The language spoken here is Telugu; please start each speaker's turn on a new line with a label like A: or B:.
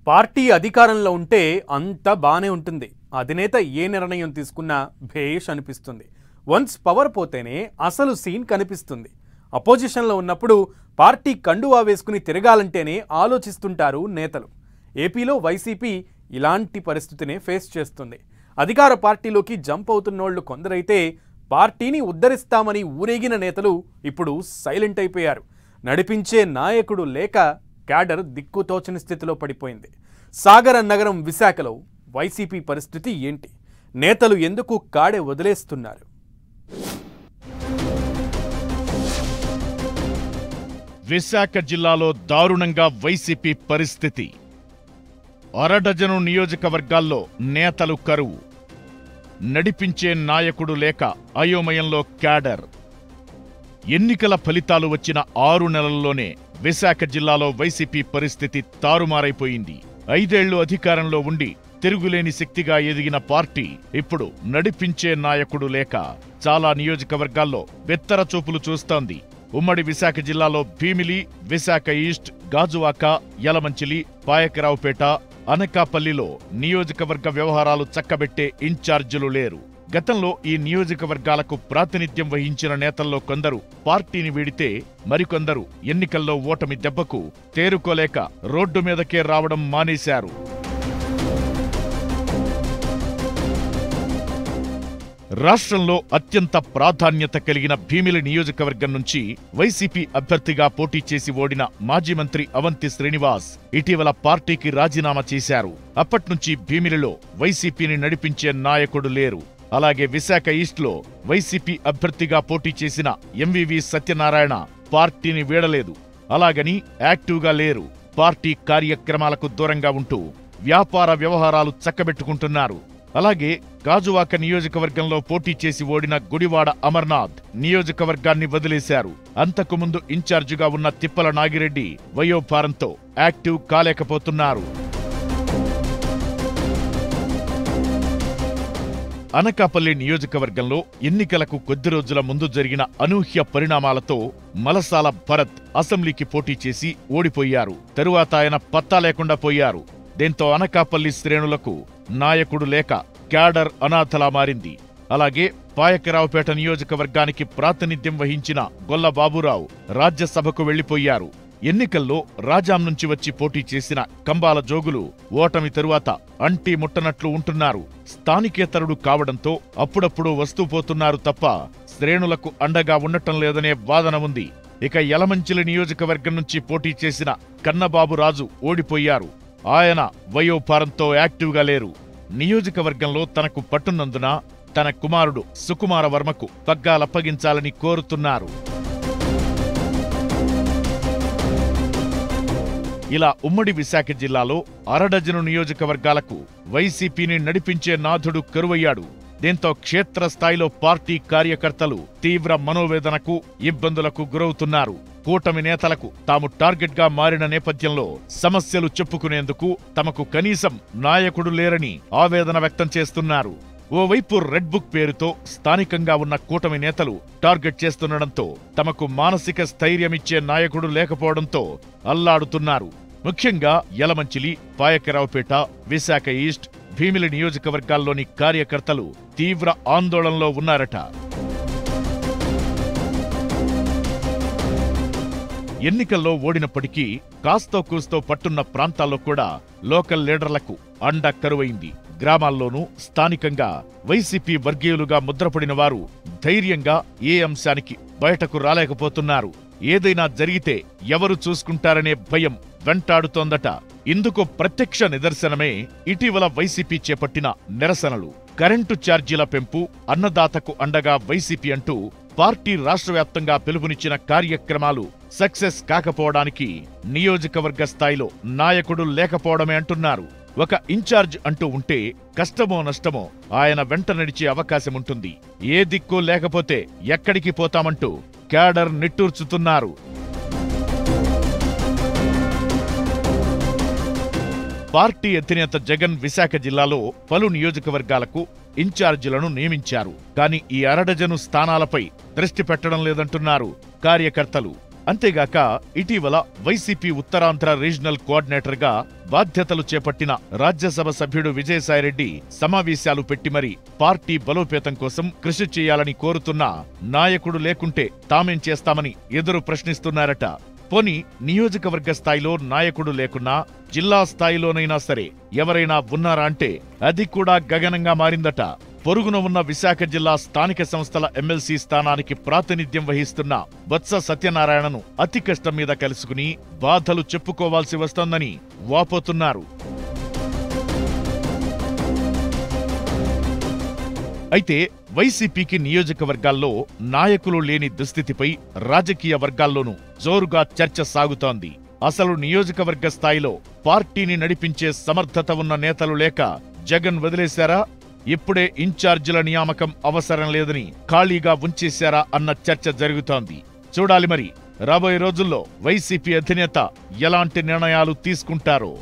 A: పార్టీ అధికారంలో ఉంటే అంతా బానే ఉంటుంది. అధినేత ఏ నిర్ణయం తీసుకున్నా భేష్ అనిపిస్తుంది. వన్స్ పవర్ పోతేనే అసలు సీన్ కనిపిస్తుంది. అపోజిషన్లో ఉన్నప్పుడు పార్టీ కండువా వేసుకుని తిరగాలంటేనే ఆలోచిస్తుంటారు నేతలు. ఏపీలో వైసీపీ ఇలాంటి పరిస్థితినే ఫేస్ చేస్తుంది. అధికార పార్టీలోకి జంప్ అవుతున్నోళ్లు కొందరైతే పార్టీని ఉద్ధరిస్తామని ఊరేగిన నేతలు ఇప్పుడు సైలెంట్ అయిపోయారు. నడిపించే నాయకుడు లేక క్యాడర్ దిక్కుతోచని స్థితిలో పడిపోయింది. సాగర నగరం విశాఖలో వైసీపీ పరిస్థితి ఏంటి? నేతలు ఎందుకు కాడే వదిలేస్తున్నారు?
B: విశాఖ జిల్లాలో దారుణంగా వైసీపీ పరిస్థితి. అరడజను నియోజకవర్గాల్లో నేతలు కరువు. నడిపించే నాయకుడు లేక అయోమయంలో క్యాడర్. ఎన్నికల ఫలితాలు వచ్చిన 6 నెలల్లోనే విశాఖ జిల్లాలో వైసీపీ పరిస్థితి తారుమారైపోయింది. 5 ఏళ్లు అధికారంలో ఉండి తిరుగులేని శక్తిగా ఎదిగిన పార్టీ ఇప్పుడు నడిపించే నాయకుడు లేక చాలా నియోజకవర్గాల్లో బెత్తర చూపులు చూస్తోంది. ఉమ్మడి విశాఖ జిల్లాలో భీమిలి, విశాఖ ఈస్ట్, గాజువాక, యలమంచిలి, పాయకరావుపేట, అనకాపల్లిలో నియోజకవర్గ వ్యవహారాలు చక్కబెట్టే ఇన్ఛార్జీలు లేరు. గతంలో ఈ నియోజకవర్గాలకు ప్రాతినిధ్యం వహించిన నేతల్లో కొందరు పార్టీని వీడితే మరికొందరు ఎన్నికల్లో ఓటమి దెబ్బకు తేరుకోలేక రోడ్డు మీదకే రావడం మానేశారు. రాష్ట్రంలో అత్యంత ప్రాధాన్యత కలిగిన భీమిలి నియోజకవర్గం నుంచి వైసీపీ అభ్యర్థిగా పోటీ చేసి ఓడిన మాజీ మంత్రి అవంతి శ్రీనివాస్ ఇటీవల పార్టీకి రాజీనామా చేశారు. అప్పట్నుంచి భీమిలిలో వైసీపీని నడిపించే నాయకుడు లేరు. అలాగే విశాఖ ఈస్ట్లో వైసీపీ అభ్యర్థిగా పోటీ చేసిన ఎంవివి సత్యనారాయణ పార్టీని వీడలేదు. అలాగని యాక్టివ్గా లేరు. పార్టీ కార్యక్రమాలకు దూరంగా ఉంటూ వ్యాపార వ్యవహారాలు చక్కబెట్టుకుంటున్నారు. అలాగే గాజువాక నియోజకవర్గంలో పోటీ చేసి ఓడిన గుడివాడ అమర్నాథ్ నియోజకవర్గాన్ని వదిలేశారు. అంతకుముందు ఇన్ఛార్జిగా ఉన్న తిప్పల నాగిరెడ్డి వయోభారంతో యాక్టివ్ కాలేకపోతున్నారు. అనకాపల్లి నియోజకవర్గంలో ఎన్నికలకు కొద్ది రోజుల ముందు జరిగిన అనూహ్య పరిణామాలతో మలసాల భరత్ అసెంబ్లీకి పోటీ చేసి ఓడిపోయారు. తరువాత ఆయన పత్తా లేకుండా పోయారు. దీంతో అనకాపల్లి శ్రేణులకు నాయకుడు లేక క్యాడర్ అనాథలా మారింది. అలాగే పాయకరావుపేట నియోజకవర్గానికి ప్రాతినిధ్యం వహించిన గొల్ల బాబురావు రాజ్యసభకు వెళ్లిపోయారు. ఎన్నికల్లో రాజాం నుంచి వచ్చి పోటీ చేసిన కంబాల జోగులు ఓటమి తరువాత అంటీ ముట్టనట్లు ఉంటున్నారు. స్థానికేతరుడు కావడంతో అప్పుడప్పుడు వస్తూ పోతున్నారు తప్ప శ్రేణులకు అండగా ఉండటం లేదనే వాదన ఉంది. ఇక యలమంచిలి నియోజకవర్గం నుంచి పోటీ చేసిన కన్నబాబురాజు ఓడిపోయారు. ఆయన వయోభారంతో యాక్టివ్గా లేరు. నియోజకవర్గంలో తనకు పట్టున్నందున తన కుమారుడు సుకుమార వర్మకు పగ్గాలప్పగించాలని కోరుతున్నారు. ఇలా ఉమ్మడి విశాఖ జిల్లాలో అరడజను నియోజకవర్గాలకు వైసీపీని నడిపించే నాథుడు కరువయ్యాడు. దీంతో క్షేత్రస్థాయిలో పార్టీ కార్యకర్తలు తీవ్ర మనోవేదనకు, ఇబ్బందులకు గురవుతున్నారు. కూటమి నేతలకు తాము టార్గెట్ గా మారిన నేపథ్యంలో సమస్యలు చెప్పుకునేందుకు తమకు కనీసం నాయకుడు లేరని ఆవేదన వ్యక్తం చేస్తున్నారు. ఓవైపు రెడ్ బుక్ పేరుతో స్థానికంగా ఉన్న కూటమి నేతలు టార్గెట్ చేస్తుండటంతో తమకు మానసిక స్థైర్యమిచ్చే నాయకుడు లేకపోవడంతో అల్లాడుతున్నారు. ముఖ్యంగా యలమంచిలి, పాయకరావుపేట, విశాఖ ఈస్ట్, భీమిలి నియోజకవర్గాల్లోని కార్యకర్తలు తీవ్ర ఆందోళనలో ఉన్నారట. ఎన్నికల్లో ఓడినప్పటికీ కాస్తో కూస్తో పట్టున్న ప్రాంతాల్లో కూడా లోకల్ లీడర్లకు అండ కరువైంది. గ్రామాల్లోనూ స్థానికంగా వైసీపీ వర్గీయులుగా ముద్రపడిన వారు ధైర్యంగా ఏ అంశానికి బయటకు రాలేకపోతున్నారు. ఏదైనా జరిగితే ఎవరు చూసుకుంటారనే భయం వెంటాడుతోందట. ఇందుకు ప్రత్యక్ష నిదర్శనమే ఇటీవల వైసీపీ చేపట్టిన నిరసనలు. కరెంటు ఛార్జీల పెంపు, అన్నదాతకు అండగా వైసీపీ అంటూ పార్టీ రాష్ట్ర వ్యాప్తంగా పిలుపునిచ్చిన కార్యక్రమాలు సక్సెస్ కాకపోవడానికి నియోజకవర్గ స్థాయిలో నాయకుడు లేకపోవడమే అంటున్నారు. ఒక ఇన్ఛార్జ్ అంటూ ఉంటే కష్టమో నష్టమో ఆయన వెంట నడిచే అవకాశముంటుంది. ఏ దిక్కు లేకపోతే ఎక్కడికి పోతామంటూ క్యాడర్ నిట్టూర్చుతున్నారు. పార్టీ అధినేత జగన్ విశాఖ జిల్లాలో పలు నియోజకవర్గాలకు ఇన్ఛార్జీలను నియమించారు. కానీ ఈ అరడజను స్థానాలపై దృష్టి పెట్టడం లేదంటున్నారు కార్యకర్తలు. అంతేగాక ఇటీవల వైసీపీ ఉత్తరాంధ్ర రీజనల్ కోఆర్డినేటర్గా బాధ్యతలు చేపట్టిన రాజ్యసభ సభ్యుడు విజయసాయిరెడ్డి సమావేశాలు పెట్టి మరీ పార్టీ బలోపేతం కోసం కృషి చేయాలని కోరుతున్నా నాయకుడు లేకుంటే తామేం చేస్తామని ఎదురు ప్రశ్నిస్తున్నారట. పోనీ నియోజకవర్గ స్థాయిలో నాయకుడు లేకున్నా జిల్లా స్థాయిలోనైనా సరే ఎవరైనా ఉన్నారా అంటే అది కూడా గగనంగా మారిందట. పొరుగున ఉన్న విశాఖ జిల్లా స్థానిక సంస్థల ఎమ్మెల్సీ స్థానానికి ప్రాతినిధ్యం వహిస్తున్న బొత్స సత్యనారాయణను అతి కష్టం మీద కలుసుకుని బాధలు చెప్పుకోవాల్సి వస్తోందని వాపోతున్నారు. అయితే వైసీపీకి నియోజకవర్గాల్లో నాయకులు లేని దుస్థితిపై రాజకీయ వర్గాల్లోనూ జోరుగా చర్చ సాగుతోంది. అసలు నియోజకవర్గ స్థాయిలో పార్టీని నడిపించే సమర్థత ఉన్న నేతలు లేక జగన్ వదిలేశారా, ఇప్పుడే ఇన్ఛార్జీల నియామకం అవసరం లేదని ఖాళీగా ఉంచేశారా అన్న చర్చ జరుగుతోంది. చూడాలి మరి రాబోయే రోజుల్లో వైసీపీ అధినేత ఎలాంటి నిర్ణయాలు తీసుకుంటారో.